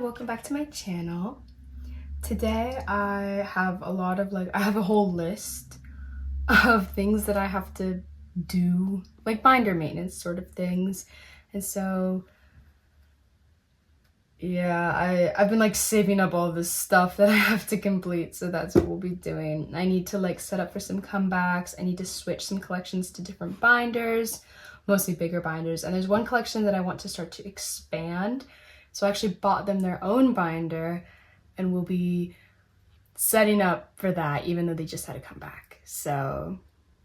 welcome back to my channel. Today I have a lot of I have a whole list of things that I have to do, like binder maintenance sort of things. And so yeah, I've been saving up all this stuff that I have to complete, so that's what we'll be doing. I need to set up for some comebacks. I need to switch some collections to different binders, mostly bigger binders. And there's one collection that I want to start to expand. So I actually bought them their own binder and we'll be setting up for that, even though they just had to come back. So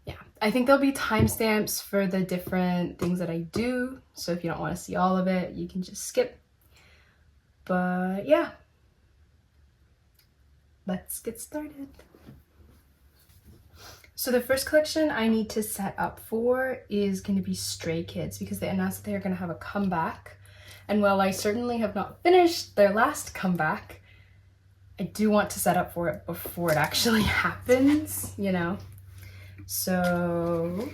yeah, I think there'll be timestamps for the different things that I do. So if you don't want to see all of it, you can just skip. But yeah, let's get started. So the first collection I need to set up for is going to be Stray Kids, because they announced that they're going to have a comeback. And while I certainly have not finished their last comeback, I do want to set up for it before it actually happens, you know? So,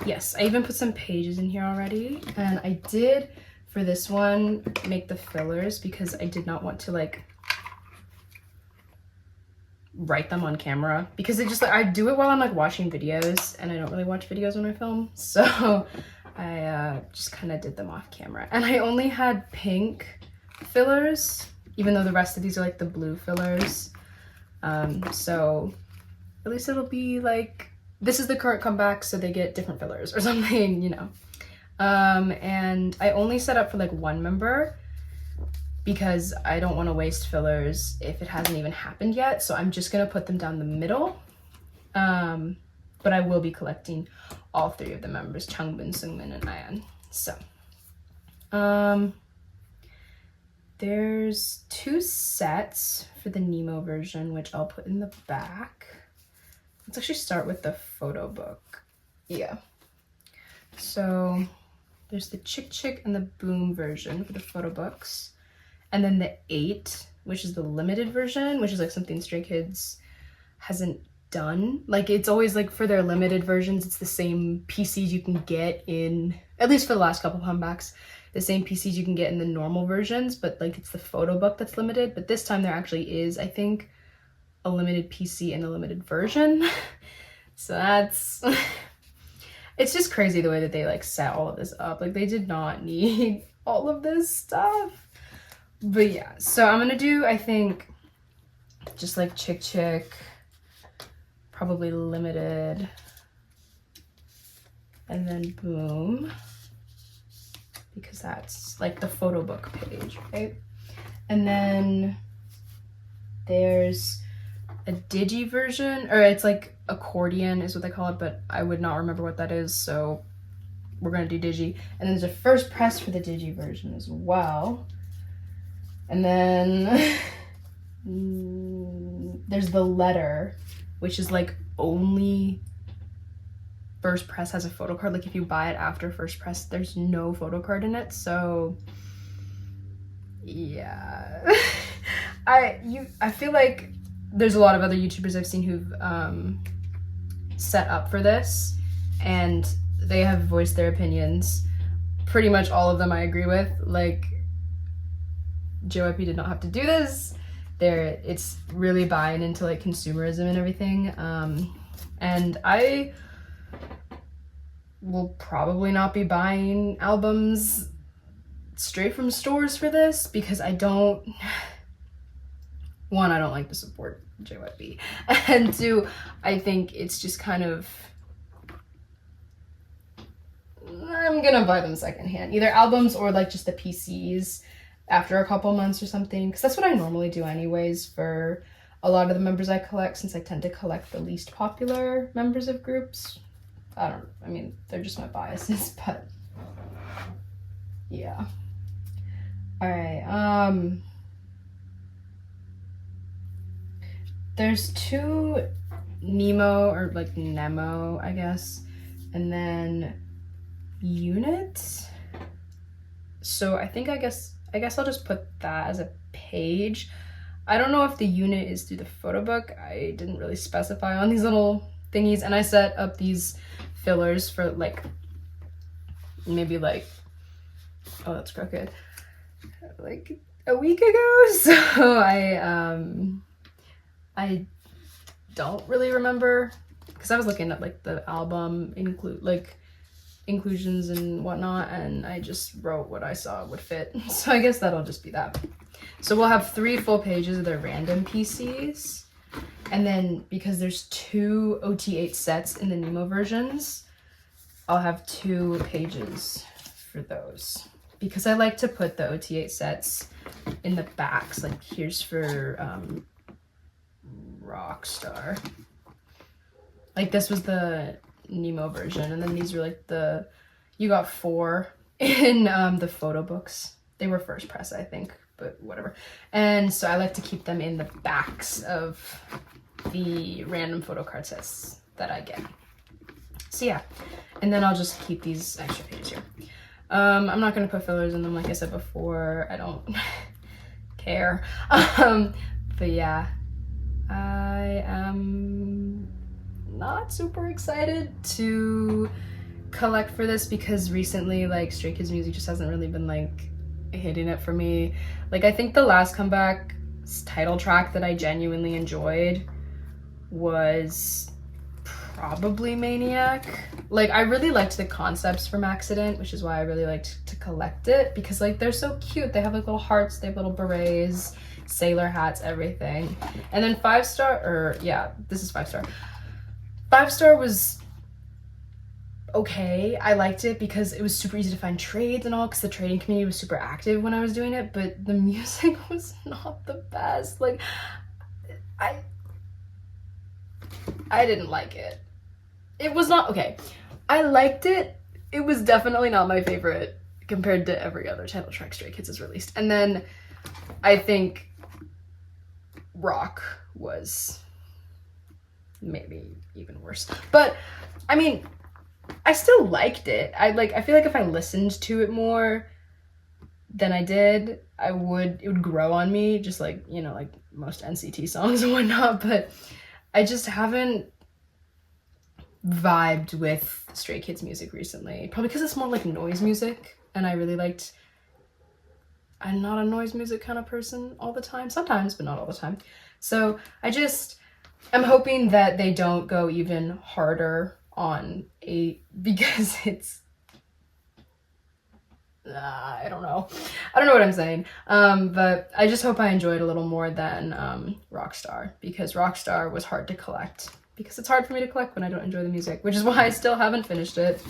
yes, I even put some pages in here already. And I did, for this one, make the fillers because I did not want to write them on camera, because it just I do it while I'm watching videos, and I don't really watch videos when I film. So I just kind of did them off camera. And I only had pink fillers, even though the rest of these are the blue fillers. So at least it'll be this is the current comeback, so they get different fillers or something, you know. And I only set up for one member because I don't want to waste fillers if it hasn't even happened yet. So I'm just gonna put them down the middle. But I will be collecting all three of the members, Changbin, Seungmin, and Ayan. So, there's 2 sets for the Nemo version, which I'll put in the back. Let's actually start with the photo book. Yeah. So, there's the Chick Chick and the Boom version for the photo books. And then the 8, which is the limited version, which is something Stray Kids hasn't done. It's always for their limited versions, it's the same PCs you can get in, at least for the last couple comebacks, the same PCs you can get in the normal versions, but it's the photo book that's limited. But this time there actually is, I think, a limited PC and a limited version. So that's it's just crazy the way that they set all of this up. They did not need all of this stuff. But yeah, so I'm gonna do, I think, just Chick Chick, probably limited, and then Boom, because that's the photo book page, right? And then there's a digi version, or it's accordion is what they call it, but I would not remember what that is, so we're gonna do digi. And then there's a first press for the digi version as well. And then there's the letter, which is only first press has a photo card. If you buy it after first press, there's no photo card in it. So yeah. I feel there's a lot of other YouTubers I've seen who've set up for this, and they have voiced their opinions. Pretty much all of them I agree with. JYP did not have to do this. It's really buying into consumerism and everything. And I will probably not be buying albums straight from stores for this, because I don't like to support JYP, and 2, I think it's just kind of, I'm gonna buy them secondhand, either albums or just the PCs after a couple months or something, because that's what I normally do anyways for a lot of the members I collect, since I tend to collect the least popular members of groups. I mean, they're just my biases, but yeah. All right, there's 2 Nemo, or Nemo, I guess, and then Unit. So I guess I'll just put that as a page. I don't know if the unit is through the photo book. I didn't really specify on these little thingies, and I set up these fillers for maybe oh, that's crooked, like a week ago. So I don't really remember, because I was looking at like the album inclusions and whatnot, and I just wrote what I saw would fit. So I guess that'll just be that. So we'll have 3 full pages of their random PCs, and then because there's 2 OT8 sets in the Nemo versions, I'll have 2 pages for those, because I like to put the OT8 sets in the backs. Like here's for Rockstar. Like this was the Nemo version, and then these were like you got 4 in the photo books. They were first press, I think, but whatever. And so I like to keep them in the backs of the random photo card sets that I get. So yeah, and then I'll just keep these extra pages here. I'm not gonna put fillers in them, like I said before. I don't care. But yeah, I am not super excited to collect for this, because recently like Stray Kids music just hasn't really been like hitting it for me. Like I think the last comeback title track that I genuinely enjoyed was probably Maniac. Like I really liked the concepts from Accident, which is why I really liked to collect it, because like they're so cute. They have like little hearts, they have little berets, sailor hats, everything. And then 5 star, or yeah, this is 5 star. 5 star was okay. I liked it because it was super easy to find trades and all, because the trading community was super active when I was doing it, but the music was not the best. Like I didn't like it. It was not okay. I liked it. It was definitely not my favorite compared to every other title track Stray Kids has released. And then I think Rock was maybe even worse. But I mean, I still liked it. I feel like if I listened to it more than I did, it would grow on me, just like, you know, like most NCT songs and whatnot. But I just haven't vibed with Stray Kids music recently, probably because it's more like noise music, and I really liked. I'm not a noise music kind of person all the time, sometimes, but not all the time. So I'm hoping that they don't go even harder on 8, because it's I don't know what I'm saying, but I just hope I enjoyed a little more than Rockstar, because Rockstar was hard to collect, because it's hard for me to collect when I don't enjoy the music, which is why I still haven't finished it,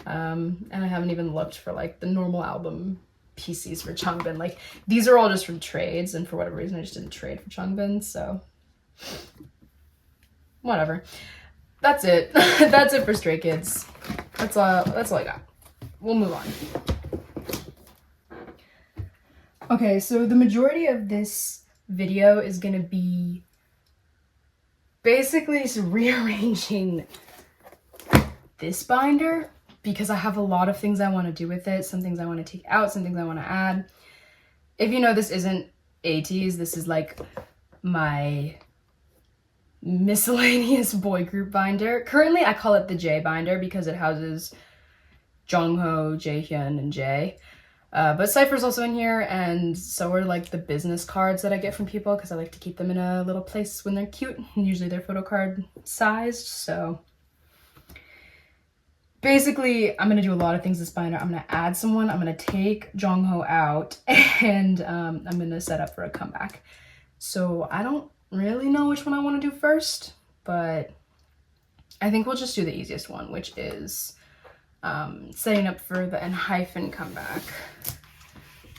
and I haven't even looked for like the normal album PCs for Changbin. Like these are all just from trades, and for whatever reason I just didn't trade for Changbin, so whatever. That's it. That's it for Stray Kids. That's all I got. We'll move on. Okay, so the majority of this video is gonna be basically just rearranging this binder, because I have a lot of things I want to do with it. Some things I want to take out, some things I want to add. If you know, this isn't ateez, this is like my miscellaneous boy group binder. Currently I call it the J binder because it houses Jongho, Jaehyun, and Jae. But Cypher's also in here, and so are like the business cards that I get from people, because I like to keep them in a little place when they're cute, and usually they're photo card sized. So basically I'm gonna do a lot of things this binder. I'm gonna add someone, I'm gonna take Jongho out, and I'm gonna set up for a comeback. So I don't really know which one I want to do first, but I think we'll just do the easiest one, which is setting up for the enhypen comeback,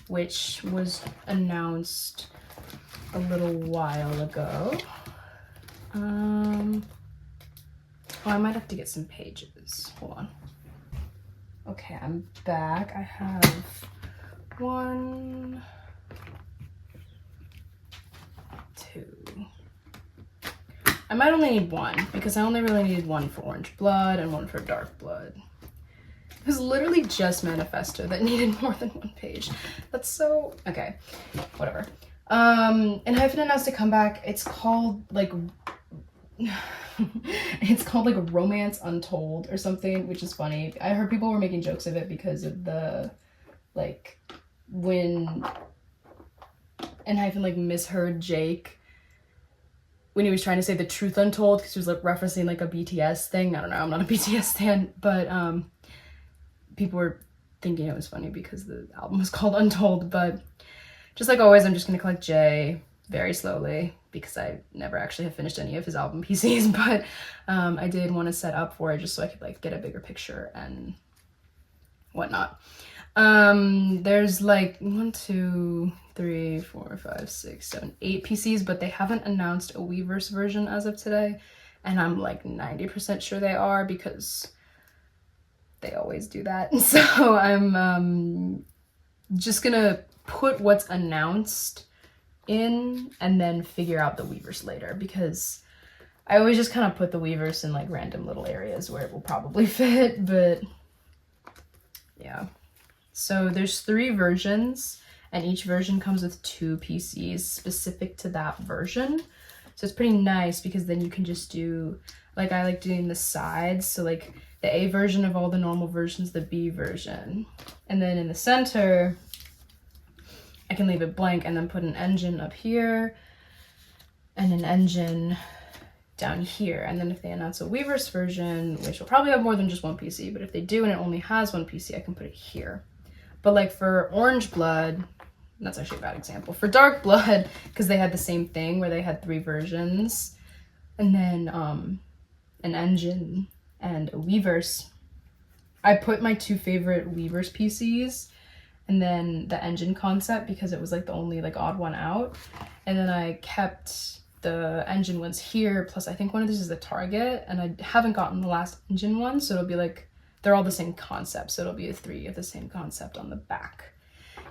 which was announced a little while ago. Oh, I might have to get some pages. Hold on. Okay, I'm back. I have 1, 2. I might only need 1, because I only really needed 1 for Orange Blood and 1 for Dark Blood. It was literally just Manifesto that needed more than 1 page. That's so... okay, whatever. Enhypen announced a comeback. It's called, like... it's called, like, Romance Untold or something, which is funny. I heard people were making jokes of it because of the like when enhypen like misheard Jake when he was trying to say the truth untold, because he was like referencing like a BTS thing. I don't know, I'm not a BTS stan, but people were thinking it was funny because the album was called Untold. But just like always, I'm just gonna collect Jay very slowly because I never actually have finished any of his album PCs, but I did want to set up for it just so I could like get a bigger picture and whatnot. There's like 1, 2, 3, 4, 5, 6, 7, 8 PCs, but they haven't announced a Weverse version as of today, and I'm like 90% sure they are because they always do that. So I'm just gonna put what's announced in and then figure out the Weverse later, because I always just kind of put the Weverse in like random little areas where it will probably fit. But yeah, so there's 3 versions and each version comes with 2 PCs specific to that version, so it's pretty nice because then you can just do like, I like doing the sides, so like the A version of all the normal versions, the B version, and then in the center I can leave it blank and then put an engine up here and an engine down here. And then if they announce a Weverse version, which will probably have more than just 1 PC, but if they do and it only has 1 PC, I can put it here. But like for Orange Blood, that's actually a bad example. For Dark Blood, because they had the same thing where they had 3 versions, and then an engine and a Weverse, I put my 2 favorite Weverse PCs and then the engine concept because it was like the only like odd one out, and then I kept the engine ones here, plus I think one of these is the Target, and I haven't gotten the last engine one, so it'll be like they're all the same concept, so it'll be a 3 of the same concept on the back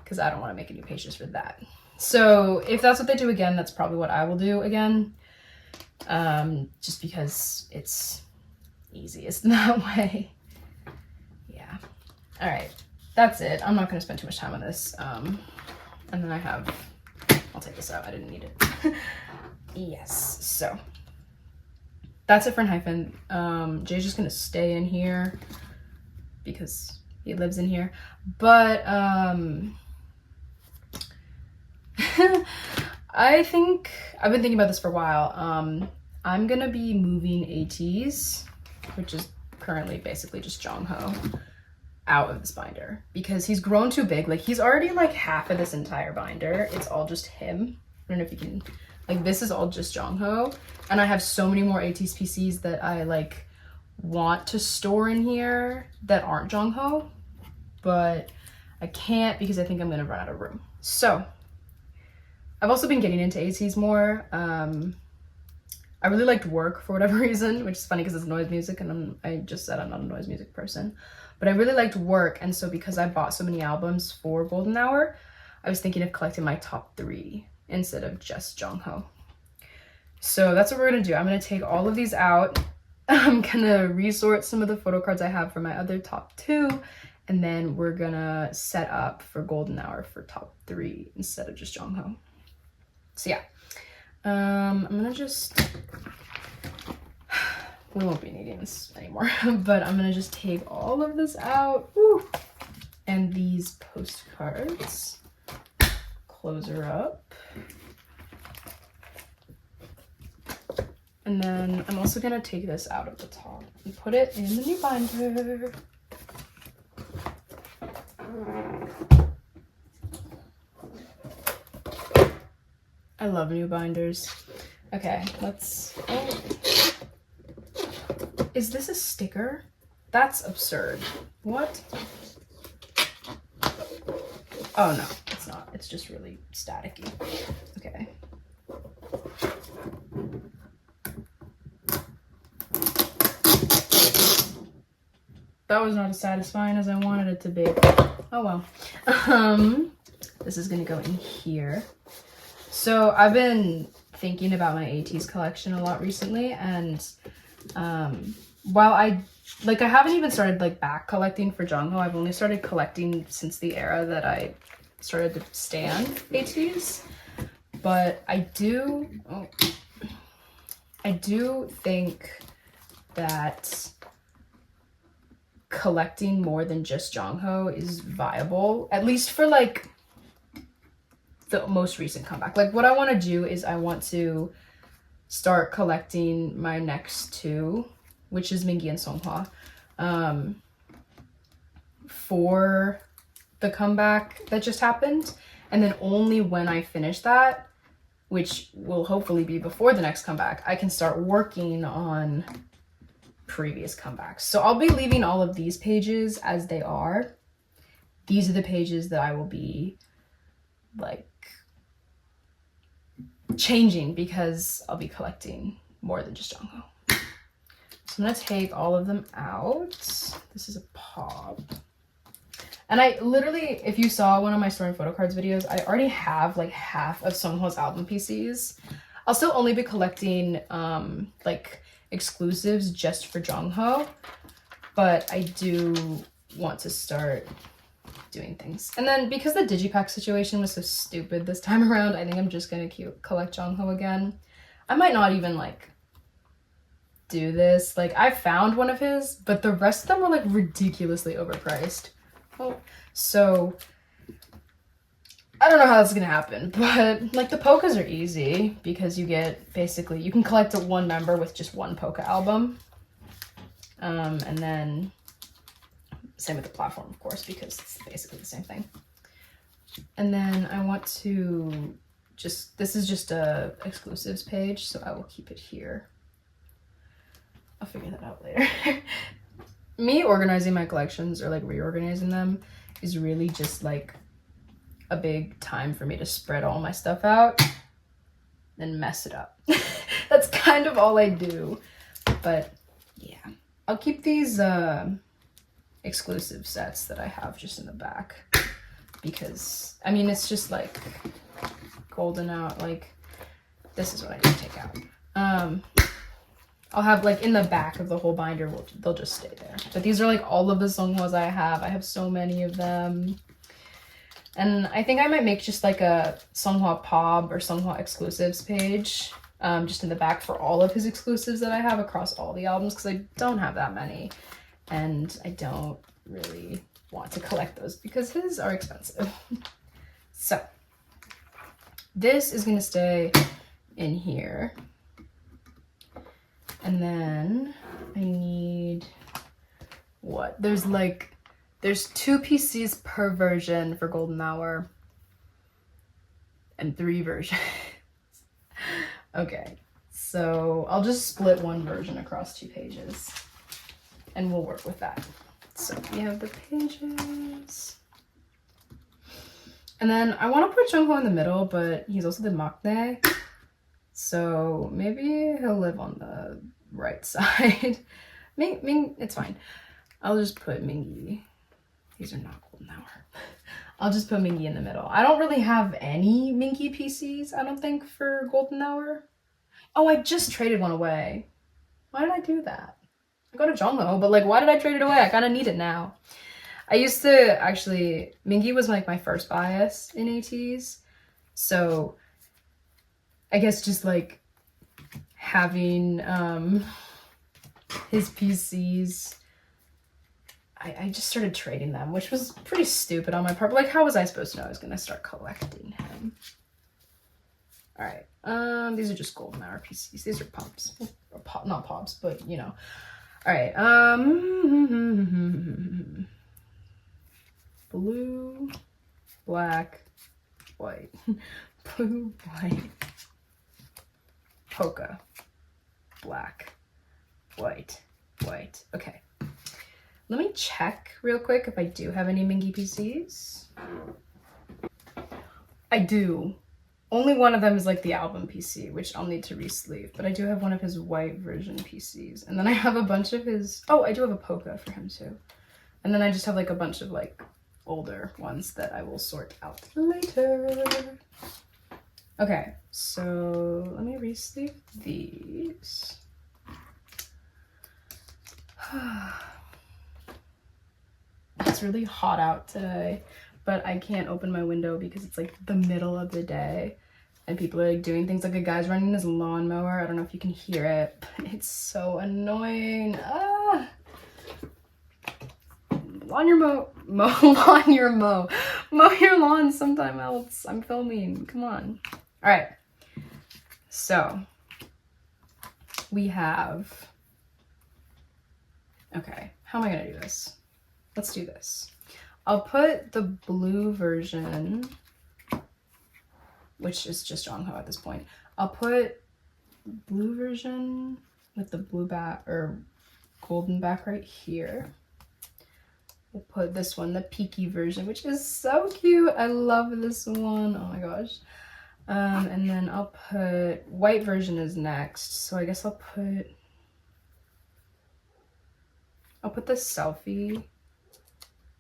because I don't want to make any pages for that. So if that's what they do again, that's probably what I will do again, just because it's easiest in that way. Yeah, all right, that's it. I'm not going to spend too much time on this. And then I'll take this out, I didn't need it. Yes, so that's it for enhypen. Jay's just gonna stay in here because he lives in here, but I think I've been thinking about this for a while. I'm gonna be moving ateez, which is currently basically just Jongho, out of this binder because he's grown too big. Like, he's already like half of this entire binder. It's all just him. I don't know if you can, like, this is all just Jongho, and I have so many more ateez PCs that I like want to store in here that aren't Jongho, but I can't because I think I'm gonna run out of room. So I've also been getting into ateez more. I really liked Work for whatever reason, which is funny because it's noise music, and I just said I'm not a noise music person, but I really liked Work, and so because I bought so many albums for Golden Hour, I was thinking of collecting my top 3 instead of just Jongho. So that's what we're gonna do. I'm gonna take all of these out. I'm gonna resort some of the photo cards I have for my other top 2, and then we're gonna set up for Golden Hour for top 3 instead of just Jongho. So yeah, I'm gonna just, we won't be needing this anymore, but I'm gonna just take all of this out. Woo! And these postcards. Close her up. And then I'm also gonna take this out of the top and put it in the new binder. I love new binders. Okay, let's, oh. Is this a sticker? That's absurd. What? Oh no, it's not. It's just really staticky. Okay. That was not as satisfying as I wanted it to be. Oh well. This is gonna go in here. So I've been thinking about my ateez collection a lot recently, and while I haven't even started like back collecting for Jongho, I've only started collecting since the era that I started to stan ateez. But I do think that collecting more than just Jongho is viable, at least for like the most recent comeback. Like what I want to do is I want to start collecting my next two, which is Mingi and Seungkwan, for the comeback that just happened. And then only when I finish that, which will hopefully be before the next comeback, I can start working on previous comebacks. So I'll be leaving all of these pages as they are. These are the pages that I will be like changing because I'll be collecting more than just Jongho. So I'm gonna take all of them out. This is a pop. And I literally, if you saw one of my storing photocards videos, I already have like half of Seunghwa's album PCs. I'll still only be collecting like exclusives just for Jongho, but I do want to start doing things. And then because the digipack situation was so stupid this time around, I think I'm just gonna collect Jongho again. I might not even like do this. Like I found one of his, but the rest of them were like ridiculously overpriced. Oh, so I don't know how that's gonna happen, but like the polkas are easy because you get basically, you can collect one member with just one polka album. And then same with the platform, of course, because it's basically the same thing. And then I want to just, this is just a exclusives page, so I will keep it here. I'll figure that out later. Me organizing my collections or like reorganizing them is really just like a big time for me to spread all my stuff out and mess it up. That's kind of all I do. But yeah, I'll keep these exclusive sets that I have just in the back because I mean it's just like golden out. Like this is what I need to take out. I'll have like in the back of the whole binder, they'll just stay there. But these are like all of the Seunghwas I have. I have so many of them. And I think I might make just like a Seunghwa Pob or Seunghwa exclusives page just in the back for all of his exclusives that I have across all the albums because I don't have that many. And I don't really want to collect those because his are expensive. So this is gonna stay in here. And then I need what? There's 2 PCs per version for Golden Hour and 3 versions. Okay, so I'll just split one version across 2 pages and we'll work with that. So we have the pages. And then I want to put Jongho in the middle, but he's also the maknae. So maybe he'll live on the right side. Ming, it's fine. I'll just put Mingi. These are not Golden Hour. I'll just put Mingi in the middle. I don't really have any Mingi PCs, I don't think, for Golden Hour. Oh, I just traded one away. Why did I do that? I got a Jongho, but like, why did I trade it away? I kind of need it now. I used to actually, Mingi was like my first bias in ateez. So I guess just like having his PCs, I just started trading them, which was pretty stupid on my part. But like, how was I supposed to know I was gonna start collecting him? All right, these are just Golden Hour PCs. These are pops, or not pops, but you know. All right, blue, black, white, blue, white, polka, black, white, white. Okay. Let me check real quick if I do have any Mingi PCs. I do. Only one of them is like the album PC, which I'll need to re-sleeve, but I do have one of his white version PCs. And then I have a bunch of his, oh, I do have a polka for him too. And then I just have like a bunch of like older ones that I will sort out later. Okay, so let me re-sleeve these. It's really hot out today, but I can't open my window because it's like the middle of the day and people are like doing things. Like a guy's running his lawnmower. I don't know if you can hear it, but it's so annoying. mow your lawn sometime else. I'm filming. Come on. All right. So we have. Okay, how am I gonna do this? Let's do this. I'll put the blue version, which is just Jongho at this point. I'll put blue version with the blue back or golden back right here. We'll put this one, the peaky version, which is so cute. I love this one. Oh my gosh. And then I'll put white version is next. So I guess I'll put the selfie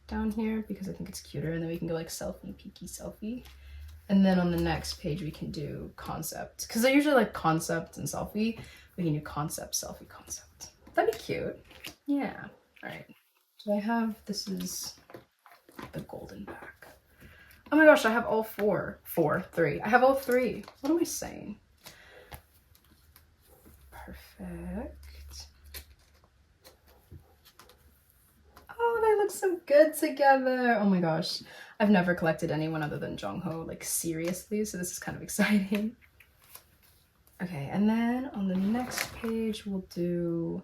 down here because I think it's cuter, and then we can go like selfie, peaky, selfie. And then on the next page we can do concept, because I usually like concept and selfie. We can do concept, selfie, concept. That'd be cute. Yeah. All right. So I have, this is the golden back. Oh my gosh, I have all three. I have all three. What am I saying? Perfect. Oh, they look so good together. Oh my gosh. I've never collected anyone other than Jongho, like seriously, so this is kind of exciting. Okay, and then on the next page, we'll do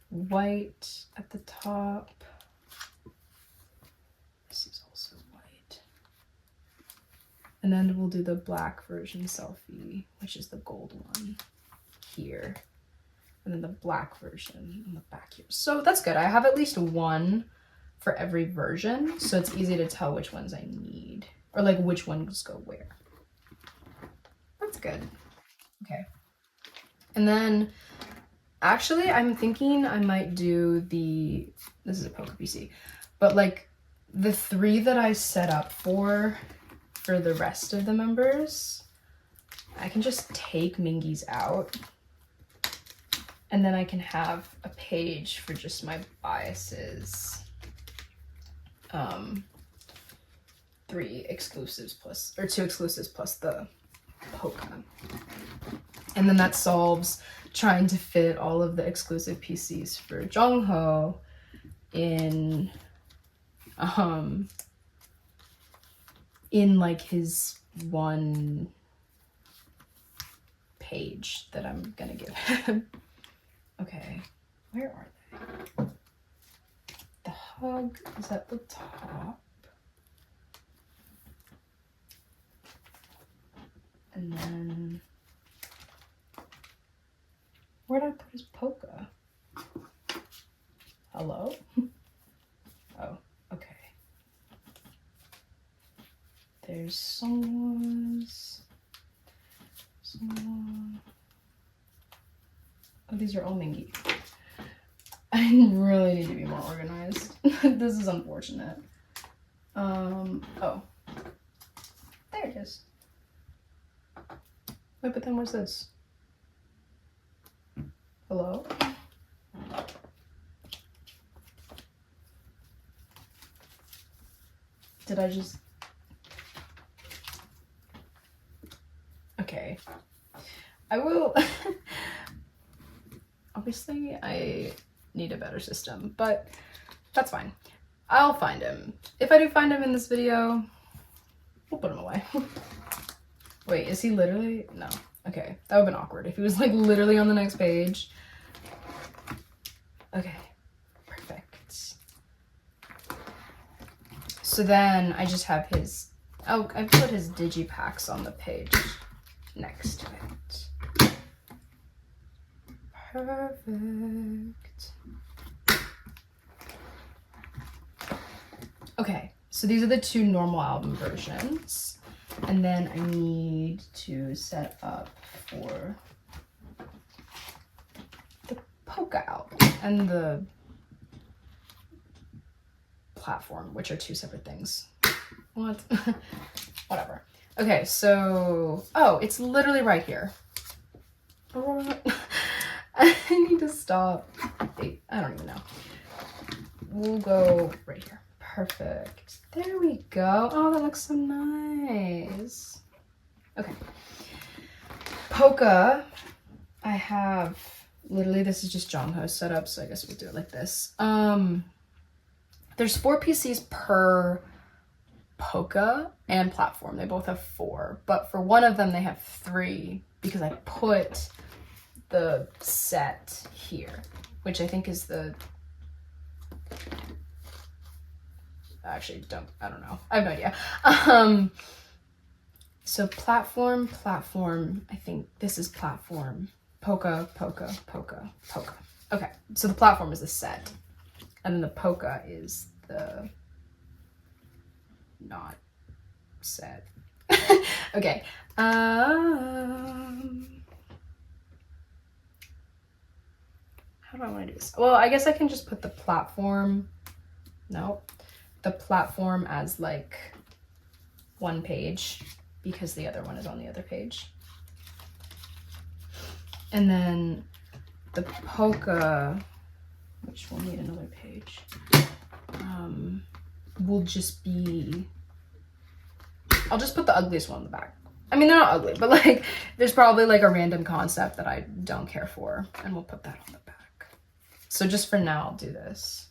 white at the top. This is also white. And then we'll do the black version selfie, which is the gold one here. And then the black version on the back here. So that's good. I have at least one for every version, so it's easy to tell which ones I need, or like which ones go where. That's good. Okay. And then actually I'm thinking I might do this is a poker PC, but like the three that I set up for the rest of the members, I can just take Mingi's out, and then I can have a page for just my biases. 3 exclusives plus, or 2 exclusives plus the polka. And then that solves trying to fit all of the exclusive PCs for Jongho in like his one page that I'm gonna give him. Okay, where are they? The hug is at the top. And then, where'd I put his polka? Hello? Oh, okay. There's someone's. Oh, these are all Mingi. I really need to be more organized. This is unfortunate. Oh. There it is. Wait, but then what's this? Hello? Did I just... Okay. I will... Obviously, I need a better system, but that's fine. I'll find him. If I do find him in this video, we'll put him away. Wait, is he literally? No. Okay, that would have been awkward if he was like literally on the next page. Okay, perfect. So then I just have his, oh, I put his digipacks on the page next to it. Perfect. Okay, so these are the 2 normal album versions. And then I need to set up for the polka album and the platform, which are 2 separate things. What? Whatever. Okay, so, oh, it's literally right here. I need to stop. Wait, I don't even know. We'll go right here. Perfect. There we go. Oh, that looks so nice. Okay. Polka, I have, literally this is just Jongho's setup, so I guess we'll do it like this. The there's 4 PCs per Poca and platform. They both have 4, but for one of them they have 3 because I put the set here, which I think is the, actually I don't know. I have no idea. So platform, I think this is platform. Poca. Okay, so the platform is the set, and then the Poca is the not set. Okay. How do I want to do this? Well, I guess I can just put the platform. No, the platform as like one page because the other one is on the other page. And then the Poca, which will need another page, will just be, I'll just put the ugliest one on the back. I mean, they're not ugly, but like there's probably like a random concept that I don't care for, and we'll put that on the back. So just for now, I'll do this.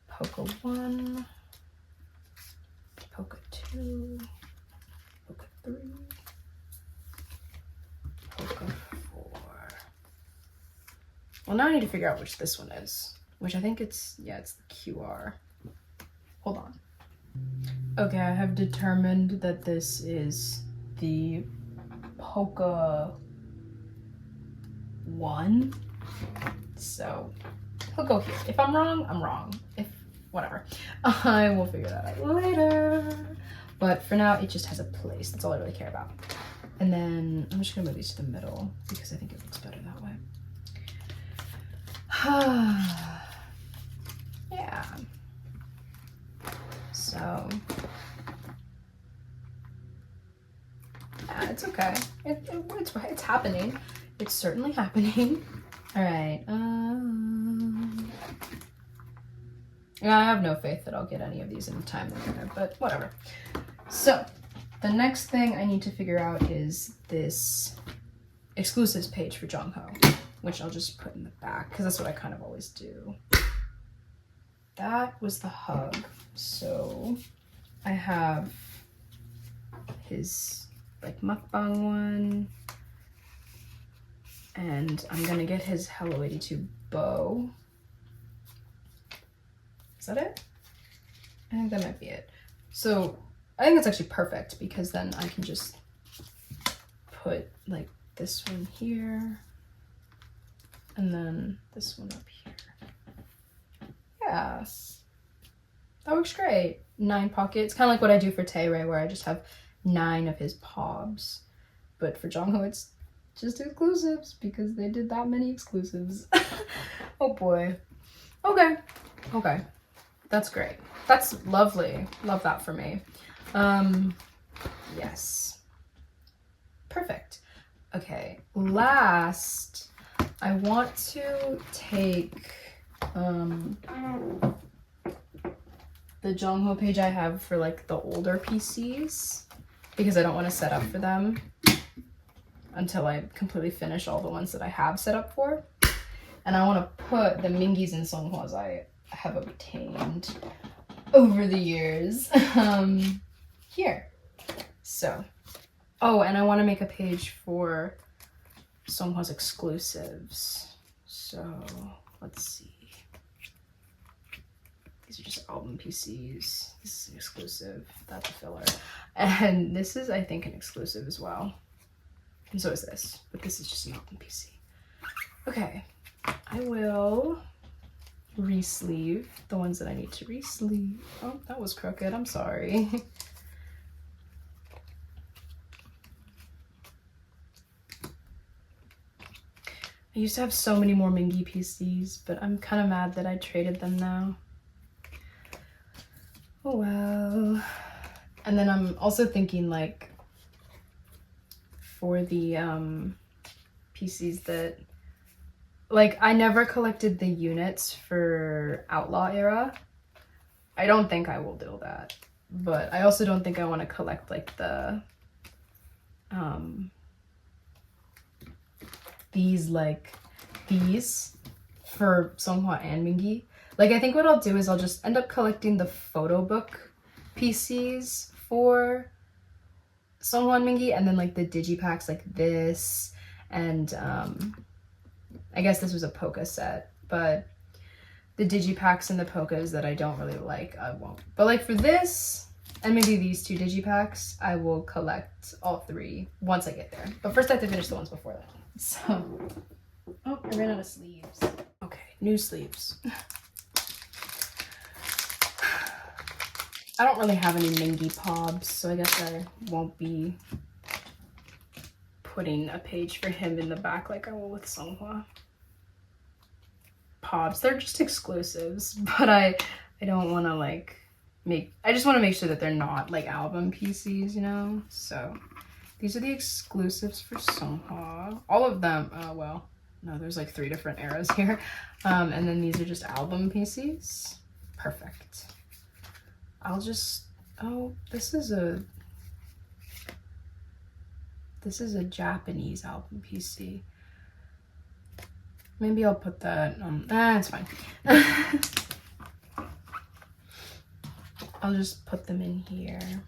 Poca 1, Poca 2, Poca 3, Poca 4. Well, now I need to figure out which this one is, which I think it's, yeah, it's the QR. Hold on. Okay, I have determined that this is the Poca 1. So he'll go here. If I'm wrong, I'm wrong. If, whatever. I will figure that out later. But for now, it just has a place. That's all I really care about. And then I'm just gonna move these to the middle because I think it looks better that way. Yeah. So, yeah, it's okay. It's happening. It's certainly happening. All right. Yeah, I have no faith that I'll get any of these in the time limit, but whatever. So, the next thing I need to figure out is this exclusives page for Jongho, which I'll just put in the back because that's what I kind of always do. That was the hug. So I have his like mukbang one, and I'm gonna get his Hello 82 bow. Is that it? I think that might be it. So I think it's actually perfect because then I can just put like this one here and then this one up here. Yes, that works great. 9 pockets, kind of like what I do for Taeray, where I just have 9 of his pobs. But for Jongho, it's just exclusives because they did that many exclusives. Oh boy. Okay. That's great. That's lovely. Love that for me. Yes. Perfect. Okay. Last, I want to take the Jongho page I have for like the older PCs because I don't want to set up for them until I completely finish all the ones that I have set up for. And I want to put the Mingies and Seunghwas I have obtained over the years here. So, oh, and I want to make a page for Seunghwa's exclusives. So, let's see. These are just album PCs. This is an exclusive. That's a filler. And this is, I think, an exclusive as well. And so is this. But this is just an album PC. Okay. I will re-sleeve the ones that I need to re-sleeve. Oh, that was crooked. I'm sorry. I used to have so many more Mingi PCs, but I'm kind of mad that I traded them now. Oh well. And then I'm also thinking like for the PCs that, like, I never collected the units for Outlaw era. I don't think I will do that. But I also don't think I want to collect like the these for Seunghwa and Mingi. Like, I think what I'll do is I'll just end up collecting the photo book PCs for seungkwan mingi, and then like the digipacks like this, and I guess this was a polka set, but the digipacks and the polkas that I don't really like, I won't. But like for this, and maybe these two digipacks, I will collect all three once I get there. But first I have to finish the ones before that. So, oh, I ran out of sleeves. Okay, new sleeves. I don't really have any mingi pobs, so I guess I won't be putting a page for him in the back like I will with Seunghwa. Pobs, they're just exclusives, but I don't want to like I just want to make sure that they're not like album PCs, you know? So these are the exclusives for Seunghwa. All of them, well, no, there's like 3 different eras here. And then these are just album PCs. Perfect. I'll just, oh, this is a Japanese album PC. Maybe I'll put that, it's fine. I'll just put them in here.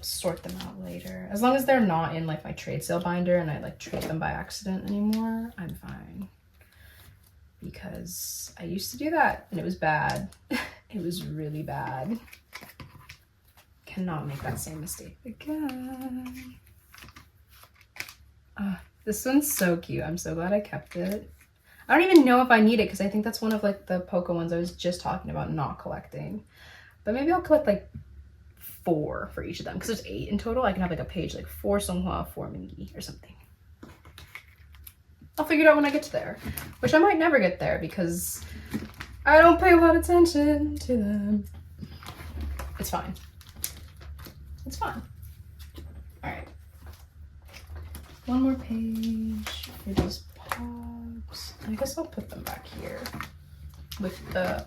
Sort them out later. As long as they're not in like my trade sale binder and I like trade them by accident anymore, I'm fine. Because I used to do that and it was bad. It was really bad. Cannot make that same mistake again. This one's so cute. I'm so glad I kept it. I don't even know if I need it because I think that's one of like the polka ones I was just talking about not collecting. But maybe I'll collect like 4 for each of them because there's 8 in total. I can have like a page like 4 Seunghwa, 4 mingi or something. I'll figure it out when I get to there, which I might never get there because I don't pay a lot of attention to them. It's fine. It's fine. All right. One more page for these pops. I guess I'll put them back here with the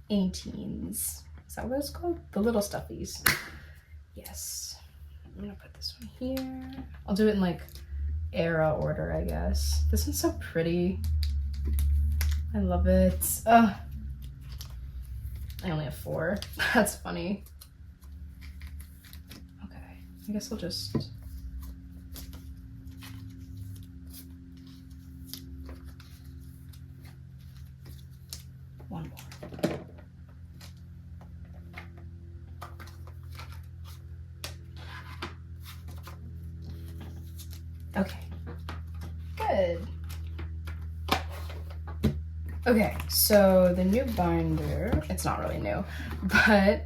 ateez. Is that what it's called? The little stuffies. Yes. I'm gonna put this one here. I'll do it in like era order, I guess. This one's so pretty. I love it. I only have 4. That's funny. Okay, I guess I'll just... one more. Okay, good. Okay, so the new binder, it's not really new, but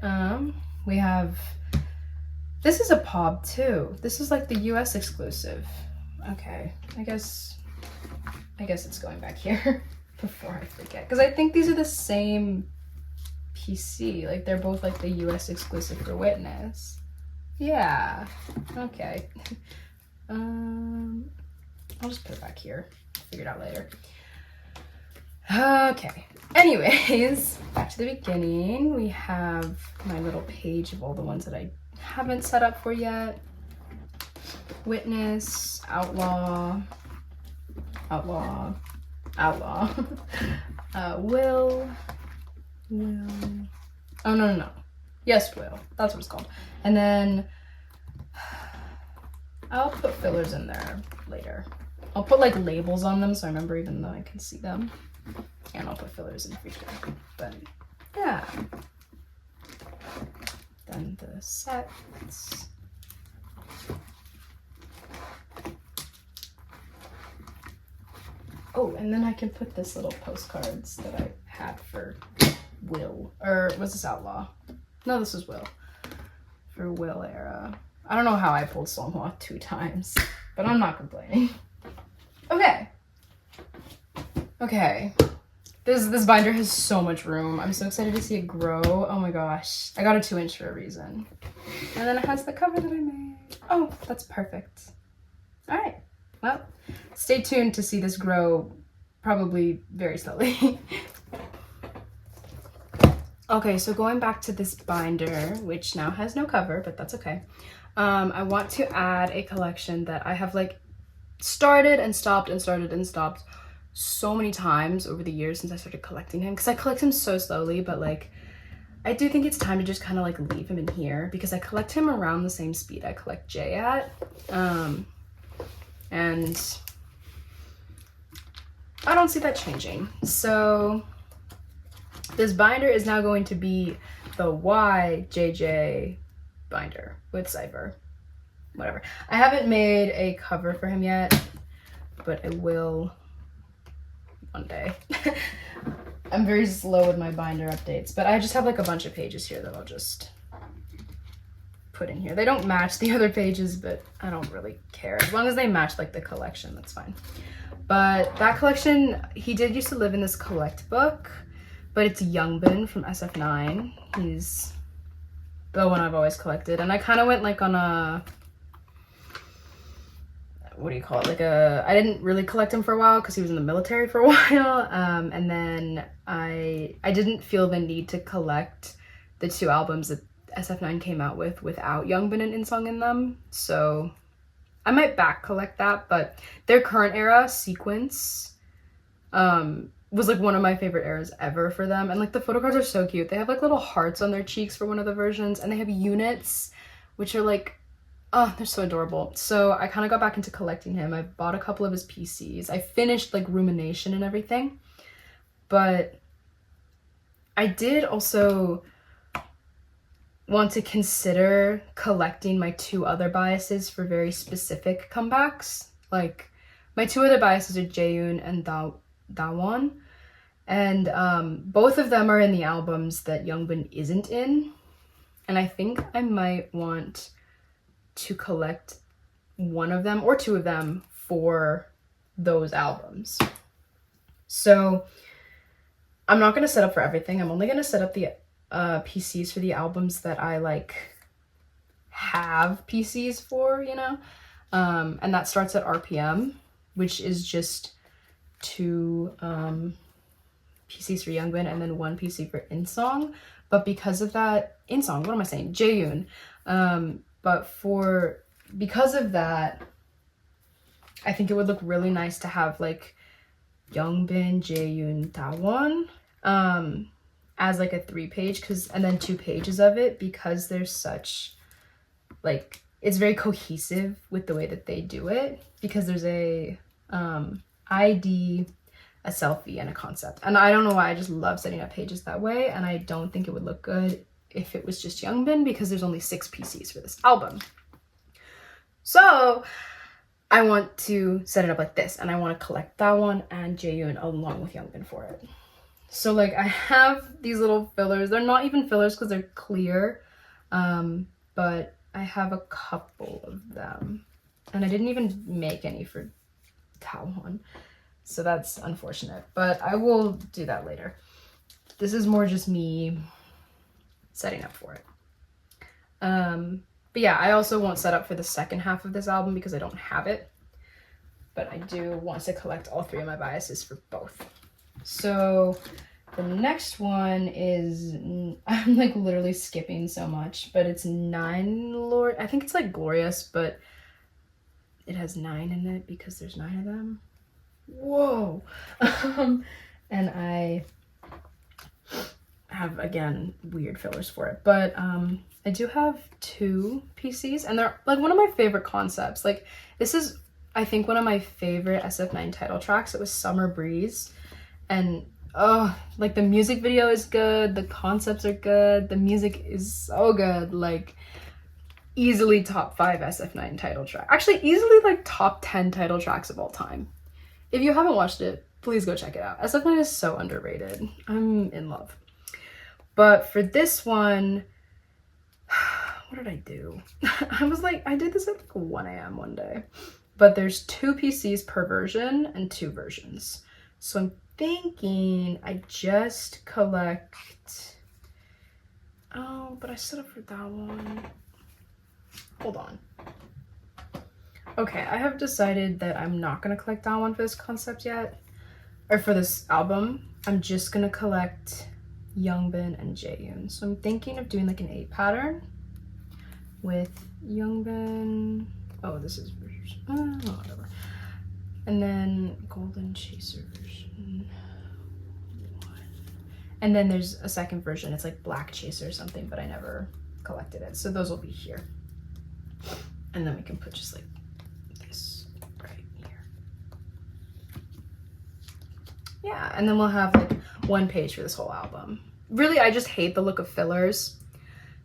we have, this is a POB too. This is like the US exclusive. Okay, I guess it's going back here before I forget. Because I think these are the same PC. Like they're both like the US exclusive for Witness. Yeah, okay. I'll just put it back here. Figure it out later. Okay, anyways, back to the beginning. We have my little page of all the ones that I haven't set up for yet. Witness, Outlaw, Will. Oh, no. Yes, Will. That's what it's called. And then I'll put fillers in there later. I'll put like labels on them so I remember even though I can see them. And I'll put fillers in for here. But yeah. Then the sets. Oh, and then I can put this little postcards that I had for Will. Or was this Outlaw? No, this was Will. For Will era. I don't know how I pulled Seunghwa 2 times, but I'm not complaining. Okay. This binder has so much room. I'm so excited to see it grow. Oh my gosh. I got a 2-inch for a reason. And then it has the cover that I made. Oh, that's perfect. All right. Well, stay tuned to see this grow probably very slowly. Okay, so going back to this binder, which now has no cover, but that's okay. I want to add a collection that I have like started and stopped and started and stopped so many times over the years since I started collecting him, because I collect him so slowly, but like I do think it's time to just kind of like leave him in here because I collect him around the same speed I collect Jay at. And I don't see that changing. So this binder is now going to be the YJJ binder with Cypher. Whatever. I haven't made a cover for him yet, but I will one day. I'm very slow with my binder updates, but I just have like a bunch of pages here that I'll just put in here. They don't match the other pages, but I don't really care. As long as they match like the collection, that's fine. But that collection, he did used to live in this collect book, but it's Youngbin from SF9. He's the one I've always collected. And I kind of went like on a, what do you call it? Like I didn't really collect him for a while because he was in the military for a while. And then I didn't feel the need to collect the 2 albums that SF9 came out with without Youngbin and Insong in them. So I might back collect that, but their current era sequence was like one of my favorite eras ever for them. And like the photocards are so cute. They have like little hearts on their cheeks for one of the versions, and they have units, which are like, oh, they're so adorable. So I kind of got back into collecting him. I bought a couple of his PCs. I finished like Rumination and everything, but I did also want to consider collecting my 2 other biases for very specific comebacks. Like my 2 other biases are Jaeyoon and Dawon, and both of them are in the albums that Youngbin isn't in, and I think I might want to collect one of them or 2 of them for those albums. So I'm not going to set up for everything. I'm only going to set up the PCs for the albums that I like have PCs for, you know, and that starts at RPM, which is just 2 PCs for Youngbin and then 1 PC for Insong. But because of that, Insong, what am I saying? Jaeyoon. Because of that, I think it would look really nice to have like Youngbin, Jaeyoon, Dawon as like a 3-page, and then 2 pages of it, because there's such like, it's very cohesive with the way that they do it, because there's a ID, a selfie, and a concept. And I don't know why, I just love setting up pages that way, and I don't think it would look good if it was just Youngbin, because there's only 6 PCs for this album. So I want to set it up like this, and I want to collect Dawon and Jaeyoon along with Youngbin for it. So like I have these little fillers. They're not even fillers because they're clear, but I have a couple of them, and I didn't even make any for Dawon, so that's unfortunate, but I will do that later. This is more just me setting up for it. But yeah, I also won't set up for the second half of this album because I don't have it, but I do want to collect all 3 of my biases for both. So the next one is, I'm like literally skipping so much, but it's 9 Lord. I think it's like Glorious, but it has 9 in it because there's 9 of them. Whoa. And I have, again, weird fillers for it, but I do have 2 PCs, and they're like one of my favorite concepts. Like this is, I think, one of my favorite SF9 title tracks. It was Summer Breeze, and oh, like the music video is good, the concepts are good, the music is so good. Like easily top 5 SF9 title track. Actually, easily like top 10 title tracks of all time. If you haven't watched it, please go check it out. SF9 is so underrated. I'm in love. But for this one, what did I do? I did this at like 1 a.m. one day. But there's 2 PCs per version and 2 versions. So I'm thinking I just collect, oh, but I set up for that one. Hold on. Okay, I have decided that I'm not gonna collect that one for this concept yet, or for this album. I'm just gonna collect Youngbin and Jaeyoon. So I'm thinking of doing like an 8 pattern with Youngbin. Oh, this is whatever. And then Golden Chaser version 1. And then there's a second version. It's like Black Chaser or something, but I never collected it. So those will be here. And then we can put just like this right here. Yeah, and then we'll have like one page for this whole album. Really, I just hate the look of fillers.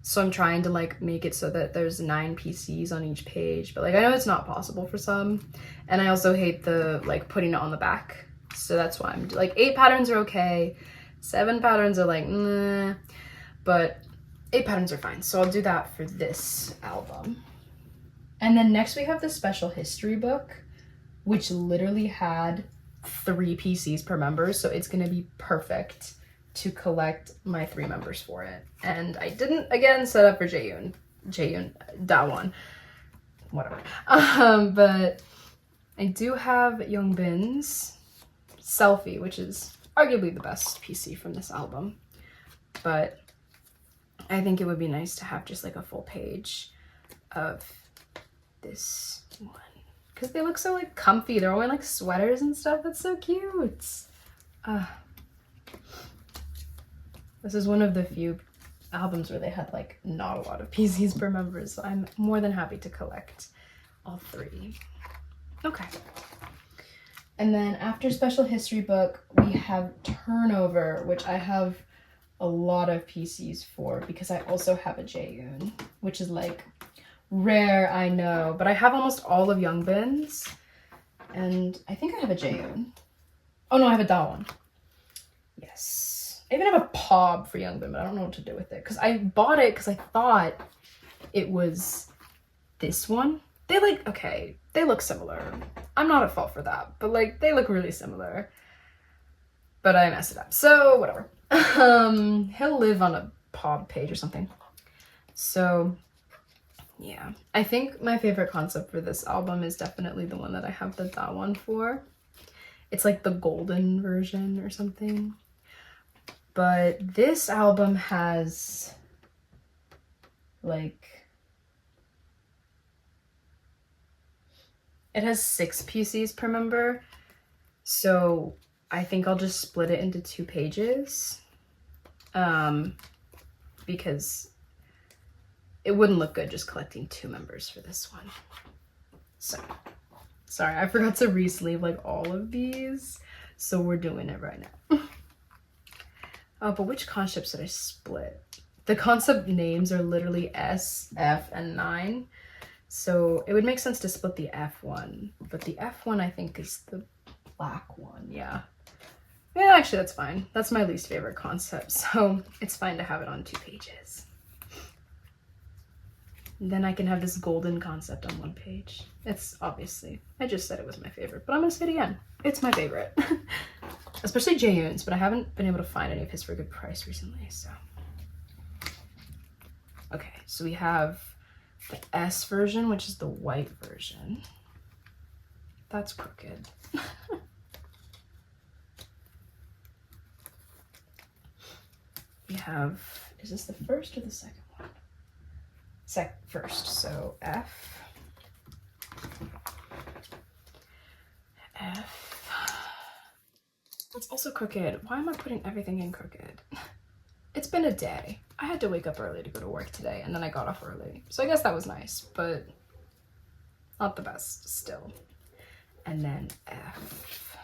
So I'm trying to like make it so that there's 9 PCs on each page, but like I know it's not possible for some. And I also hate the like putting it on the back. So that's why I'm like 8 patterns are okay. 7 patterns are like, nah, but 8 patterns are fine. So I'll do that for this album. And then next we have the special history book, which literally had 3 PCs per member. So it's gonna be perfect to collect my 3 members for it. And I didn't, again, set up for Jaeyoon, Daewon, whatever. But I do have Youngbin's Selfie, which is arguably the best PC from this album. But I think it would be nice to have just like a full page of this one. Because they look so like comfy. They're wearing like sweaters and stuff. That's so cute. This is one of the few albums where they had like not a lot of PCs per member, so I'm more than happy to collect all 3. Okay. And then after special history book, we have Turnover, which I have a lot of PCs for because I also have a Jaeyoon, which is like rare, I know, but I have almost all of Youngbin's, and I think I have a Jaeyoon. Oh no, I have a Daewon. Yes. I even have a POB for Youngbin, but I don't know what to do with it. Because I bought it because I thought it was this one. They like, okay, they look similar. I'm not at fault for that, but like, they look really similar. But I messed it up, so whatever. He'll live on a POB page or something. So, yeah. I think my favorite concept for this album is definitely the one that I have the Daewon for. It's like the golden version or something. But this album has like, it has 6 PCs per member. So I think I'll just split it into 2 pages. Because it wouldn't look good just collecting 2 members for this one. So, sorry, I forgot to re-sleeve like all of these. So we're doing it right now. Oh, but which concepts did I split? The concept names are literally S, F, and 9. So it would make sense to split the F one. But the F one I think is the black one, yeah. Yeah, actually that's fine. That's my least favorite concept. So it's fine to have it on 2 pages. And then I can have this golden concept on 1 page. It's obviously, I just said it was my favorite, but I'm gonna say it again. It's my favorite. Especially Jaeyoon's, but I haven't been able to find any of his for a good price recently, so. Okay, so we have the S version, which is the white version. That's crooked. We have, is this the first or the second one? First, so F. It's also crooked. Why am I putting everything in crooked? It's been a day. I had to wake up early to go to work today, and then I got off early. So I guess that was nice, but not the best still. And then F.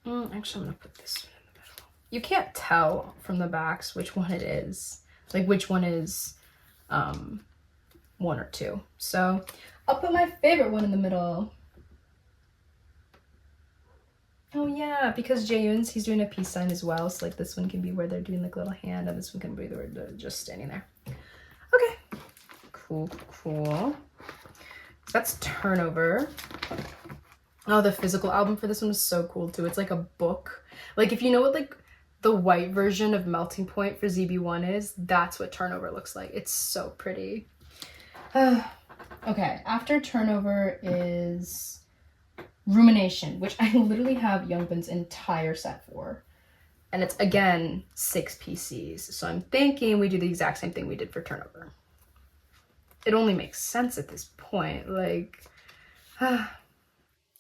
Actually, I'm gonna put this one in the middle. You can't tell from the backs which one it is. Like which one is 1 or 2. So I'll put my favorite one in the middle. Oh yeah, because Jaeyoon's, he's doing a peace sign as well. So like this one can be where they're doing like little hand, and this one can be where they're just standing there. Okay, cool. That's Turnover. Oh, the physical album for this one is so cool too. It's like a book. Like if you know what like the white version of Melting Point for ZB1 is, that's what Turnover looks like. It's so pretty. Okay, after Turnover is Rumination, which I literally have Youngbin's entire set for. And it's, again, 6 PCs. So I'm thinking we do the exact same thing we did for Turnover. It only makes sense at this point. Like,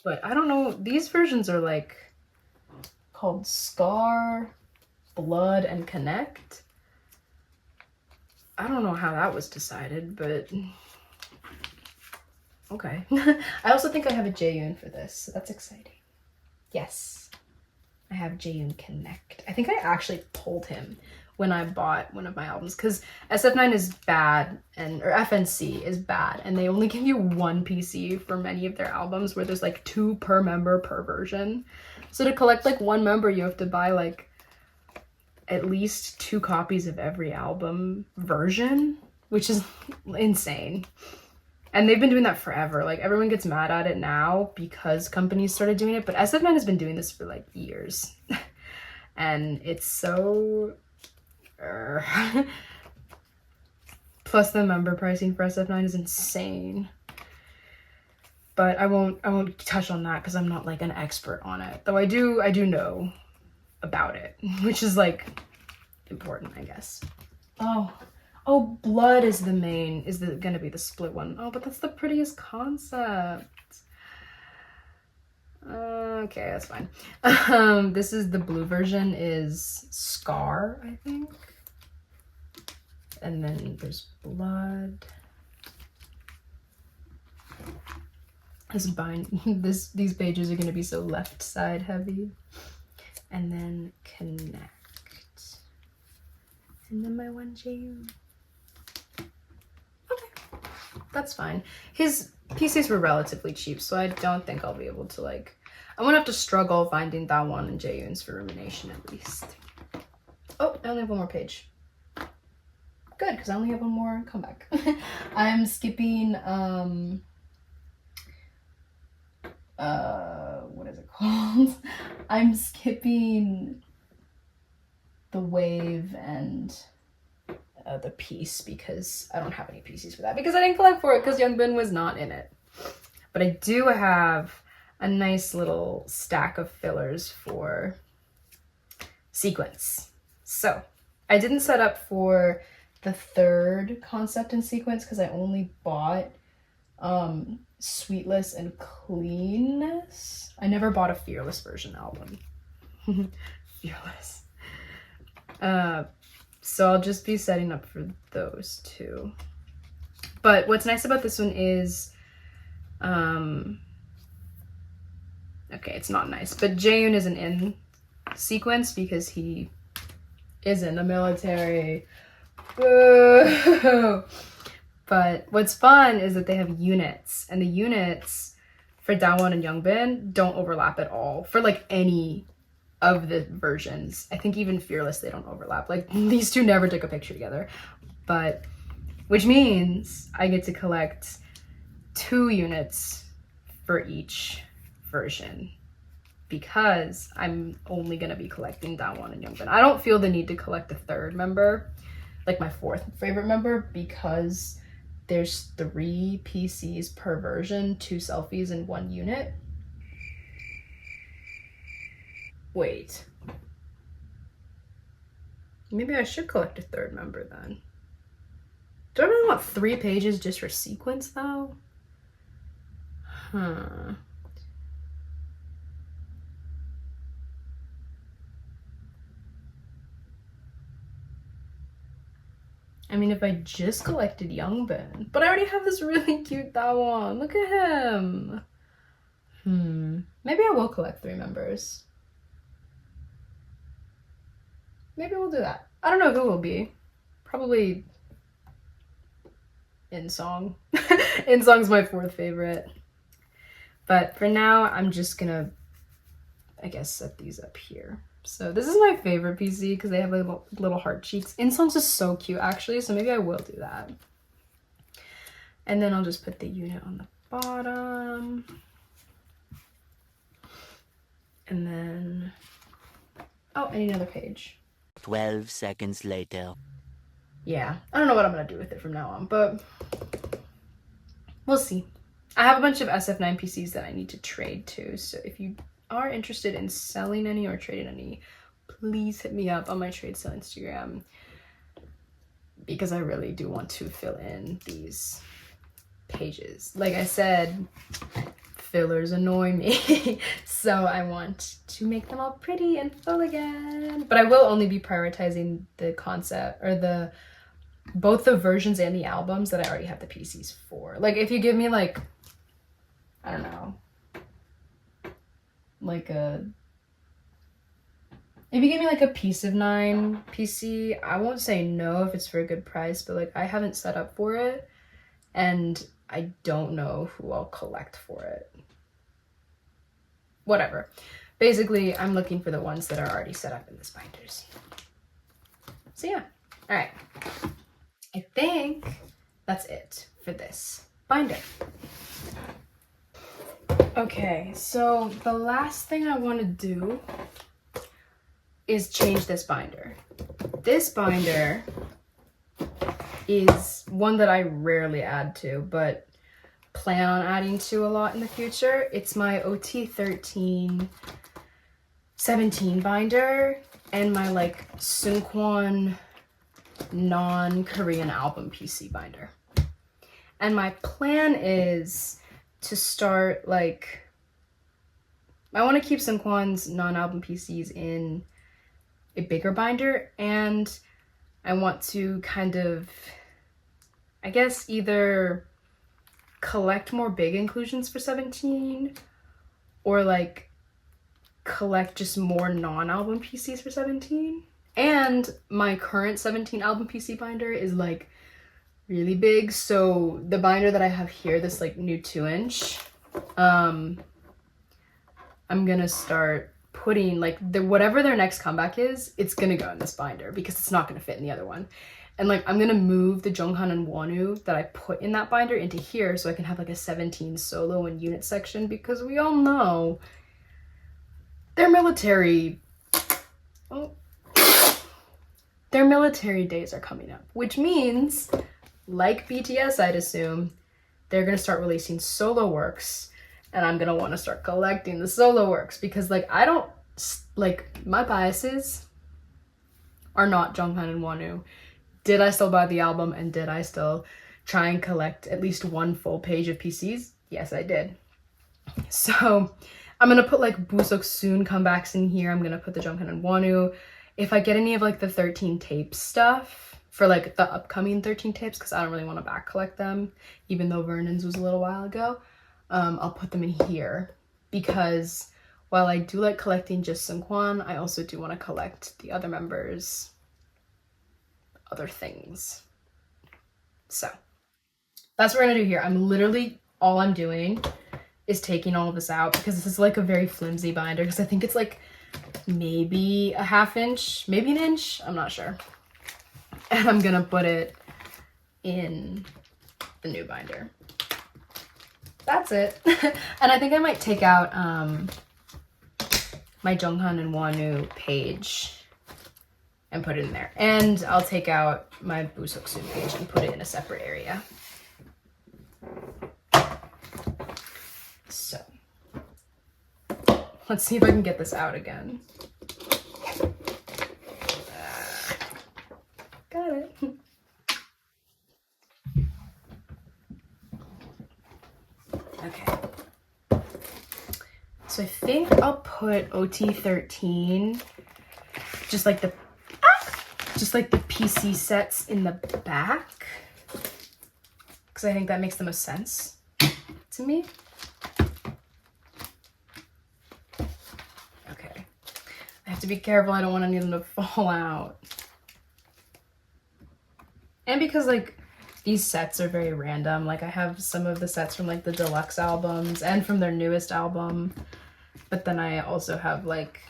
But I don't know, these versions are like called Scar, Blood, and Connect. I don't know how that was decided, but okay. I also think I have a Jaeyoon for this, so that's exciting. Yes, I have Jaeyoon Connect. I think I actually told him when I bought one of my albums, because SF9 is bad, or FNC is bad, and they only give you one PC for many of their albums, where there's like 2 per member per version. So to collect like one member, you have to buy like at least 2 copies of every album version, which is insane. And they've been doing that forever. Like, everyone gets mad at it now because companies started doing it, but SF9 has been doing this for like years. And it's so plus the member pricing for SF9 is insane. But I won't touch on that because I'm not like an expert on it. Though I do know about it, which is like important, I guess. Oh, Blood is the main, gonna be the split one. Oh, but that's the prettiest concept. Okay, that's fine. This is the blue version, is Scar, I think. And then there's Blood. These pages are gonna be so left side heavy. And then Connect. And then my one Jaeyoon. Okay, that's fine. His PCs were relatively cheap, so I don't think I'll be able to like, I won't have to struggle finding Daewon and Jaeyoons for Rumination at least. Oh, I only have one more page. Good, because I only have one more comeback. I'm skipping, what is it called? I'm skipping the Wave and the Piece because I don't have any PCs for that, because I didn't collect for it because Youngbin was not in it. But I do have a nice little stack of fillers for Sequence. So I didn't set up for the 3rd concept in Sequence because I only bought Sweetless and Cleanness. I never bought a Fearless version album. Fearless. So I'll just be setting up for those 2. But what's nice about this one is, okay, it's not nice, but Jaeyoon isn't in Sequence because he is in the military. Boo! But what's fun is that they have units, and the units for Daewon and Youngbin don't overlap at all for like any of the versions. I think even Fearless, they don't overlap. Like, these 2 never took a picture together. But which means I get to collect 2 units for each version because I'm only gonna be collecting Daewon and Youngbin. I don't feel the need to collect a 3rd member, like my 4th favorite member, because there's 3 PCs per version, 2 selfies, and 1 unit. Wait. Maybe I should collect a 3rd member then. Do I really want 3 pages just for Sequence though? Huh. I mean, if I just collected Youngbin, but I already have this really cute Daewon. Look at him. Maybe I will collect 3 members. Maybe we'll do that. I don't know who will be. Probably InSong. InSong's my 4th favorite. But for now, I'm just gonna, I guess, set these up here. So this is my favorite PC because they have little heart cheeks. InSong's is so cute actually, so maybe I will do that. And then I'll just put the unit on the bottom. And then, oh, I need another page. 12 seconds later. Yeah, I don't know what I'm gonna do with it from now on, but we'll see. I have a bunch of SF9 PCs that I need to trade too, so if you are interested in selling any or trading any, please hit me up on my trade sale Instagram, because I really do want to fill in these pages. Like I said, fillers annoy me. So I want to make them all pretty and full again. But I will only be prioritizing the concept or both the versions and the albums that I already have the PCs for. Like if you give me like, I don't know, if you give me like a Piece of Nine PC, I won't say no if it's for a good price, but like I haven't set up for it and I don't know who I'll collect for it. Whatever. Basically, I'm looking for the ones that are already set up in this binders. So yeah, all right. I think that's it for this binder. Okay, so the last thing I want to do is change this binder. This binder is one that I rarely add to, but plan on adding to a lot in the future. It's my OT13 17 binder and my like seungkwan non-Korean album PC binder. And my plan is to start like, I want to keep seungkwan's non-album PCs in a bigger binder, and I want to kind of, I guess, either collect more big inclusions for 17 or like collect just more non-album PCs for 17. And my current 17 album PC binder is like really big, so the binder that I have here, this like new 2-inch, I'm gonna start putting like whatever their next comeback is, it's gonna go in this binder because it's not gonna fit in the other one. And like I'm gonna move the Jonghan and Wonu that I put in that binder into here so I can have like a 17 solo and unit section, because we all know their military days are coming up, which means, like BTS, I'd assume, they're gonna start releasing solo works. And I'm gonna want to start collecting the solo works because like I don't, like my biases are not Jonghan and Wonu. Did I still buy the album and did I still try and collect at least one full page of PCs? Yes, I did. So I'm gonna put like Busok Soon comebacks in here. I'm gonna put the Jonghan and Wonu. If I get any of like the 13 tapes stuff for like the upcoming 13 tapes, because I don't really want to back collect them, even though Vernon's was a little while ago. I'll put them in here because while I do like collecting just seungkwan, I also do want to collect the other members' other things. So that's what we're gonna do here. All I'm doing is taking all of this out because this is like a very flimsy binder, because I think it's like maybe a 1/2 inch, maybe 1 inch, I'm not sure. And I'm gonna put it in the new binder. That's it. And I think I might take out my Jonghan and Wonu page and put it in there. And I'll take out my Busok Soon page and put it in a separate area. So let's see if I can get this out again. Got it. Okay. So I think I'll put OT13, just like the PC sets in the back, because I think that makes the most sense to me. Okay. I have to be careful. I don't want any of them to fall out. And because like these sets are very random. Like I have some of the sets from like the deluxe albums and from their newest album. But then I also have like,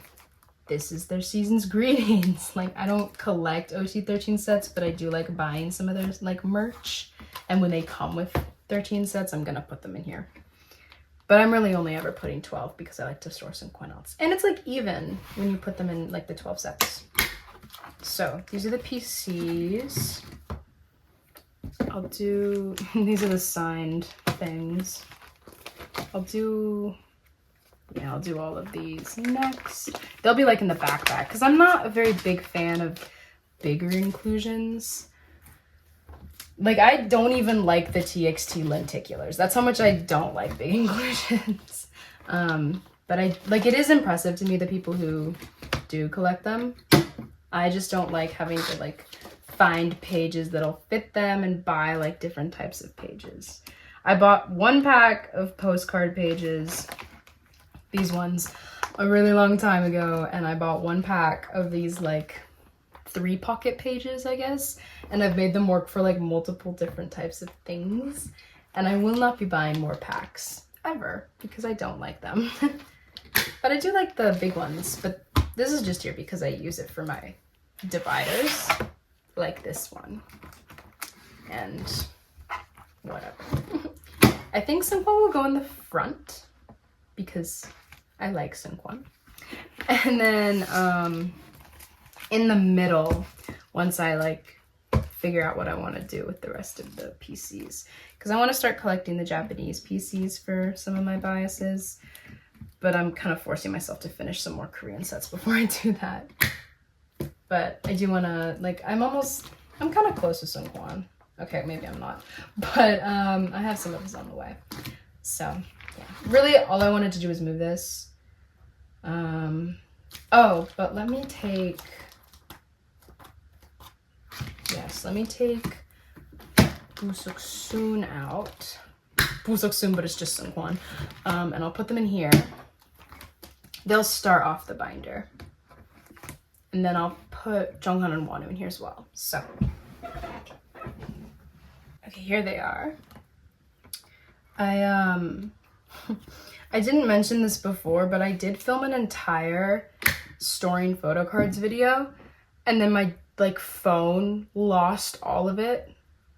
this is their season's greetings. Like I don't collect OT13 sets, but I do like buying some of their like merch. And when they come with 13 sets, I'm gonna put them in here. But I'm really only ever putting 12 because I like to store some else. And it's like even when you put them in like the 12 sets. So these are the PCs. I'll do, these are the signed things. I'll do all of these next. They'll be like in the backpack because I'm not a very big fan of bigger inclusions. Like, I don't even like the TXT lenticulars. That's how much I don't like big inclusions. But it is impressive to me, the people who do collect them. I just don't like having to like find pages that'll fit them and buy like different types of pages. I bought 1 pack of postcard pages, these ones, a really long time ago, and I bought 1 pack of these like 3 pocket pages, I guess, and I've made them work for like multiple different types of things, and I will not be buying more packs ever because I don't like them. But I do like the big ones, but this is just here because I use it for my dividers, like this one, and whatever. I think seungkwan will go in the front because I like seungkwan. And then in the middle, once I like figure out what I want to do with the rest of the PCs, because I want to start collecting the Japanese PCs for some of my biases, but I'm kind of forcing myself to finish some more Korean sets before I do that. But I do want to, like, I'm kind of close to seungkwan. Okay, maybe I'm not, but I have some of this on the way. So yeah, really all I wanted to do was move this. Oh, but let me take Busoksun out. Busoksun, but it's just seungkwan. And I'll put them in here. They'll start off the binder. And then I'll put Jonghan and Wonu in here as well. So, okay, here they are. I didn't mention this before, but I did film an entire storing photocards video, and then my like phone lost all of it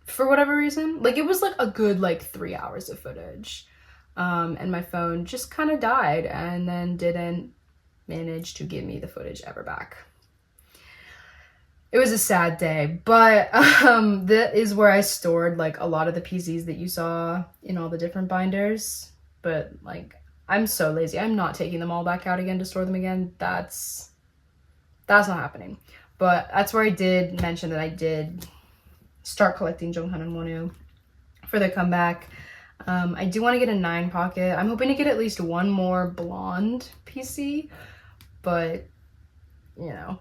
for whatever reason. Like, it was like a good like 3 hours of footage, and my phone just kind of died and then didn't manage to give me the footage ever back. It was a sad day, but that is where I stored like a lot of the PCs that you saw in all the different binders. But like, I'm so lazy. I'm not taking them all back out again to store them again. That's not happening. But that's where I did mention that I did start collecting Jonghan and Wonu for the comeback. I do want to get a 9 pocket. I'm hoping to get at least 1 more blonde PC, but you know.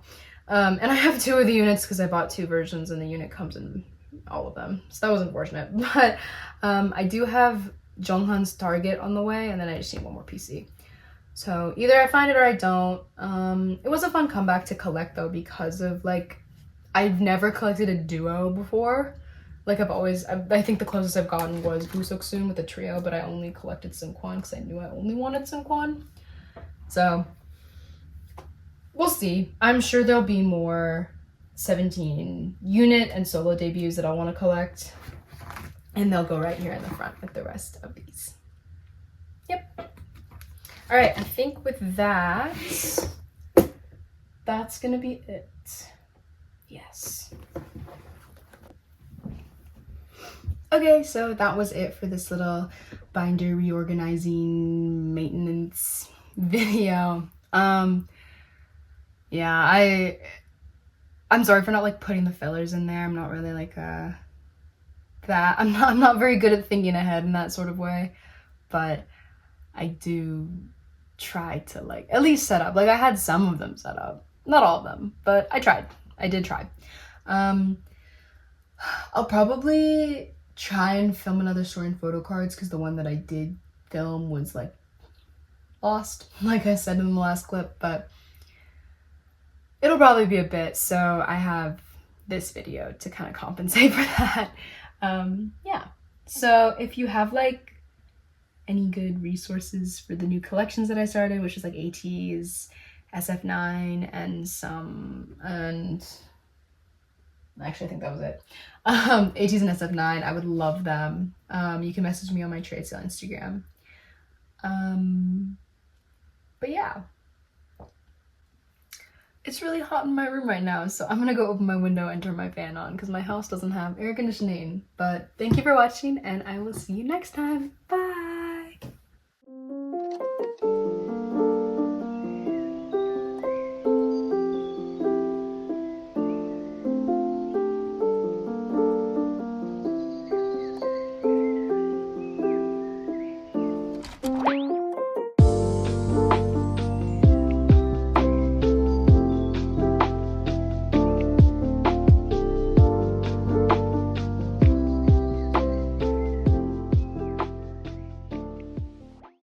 And I have 2 of the units because I bought 2 versions and the unit comes in all of them. So that was unfortunate. But I do have Jonghan's Target on the way, and then I just need 1 more PC. So either I find it or I don't. It was a fun comeback to collect though, because of like, I've never collected a duo before. Like, I think the closest I've gotten was Busoksun with a trio, but I only collected seungkwan because I knew I only wanted seungkwan. So we'll see. I'm sure there'll be more 17 unit and solo debuts that I'll want to collect, and they'll go right here in the front with the rest of these. Yep. All right, I think with that, that's gonna be it. Yes. Okay, so that was it for this little binder reorganizing maintenance video. Yeah, I'm sorry for not like putting the fillers in there. I'm not really like that. I'm not very good at thinking ahead in that sort of way, but I do try to like at least set up. Like, I had some of them set up, not all of them, but I tried. I did try. I'll probably try and film another story in photo cards because the one that I did film was like lost, like I said in the last clip, but it'll probably be a bit, so I have this video to kind of compensate for that. Yeah, so if you have like any good resources for the new collections that I started, which is like ateez, SF9, and actually I think that was it. ateez and SF9, I would love them. You can message me on my trade sale Instagram. But yeah, it's really hot in my room right now, so I'm gonna go open my window and turn my fan on because my house doesn't have air conditioning. But thank you for watching, and I will see you next time. Bye!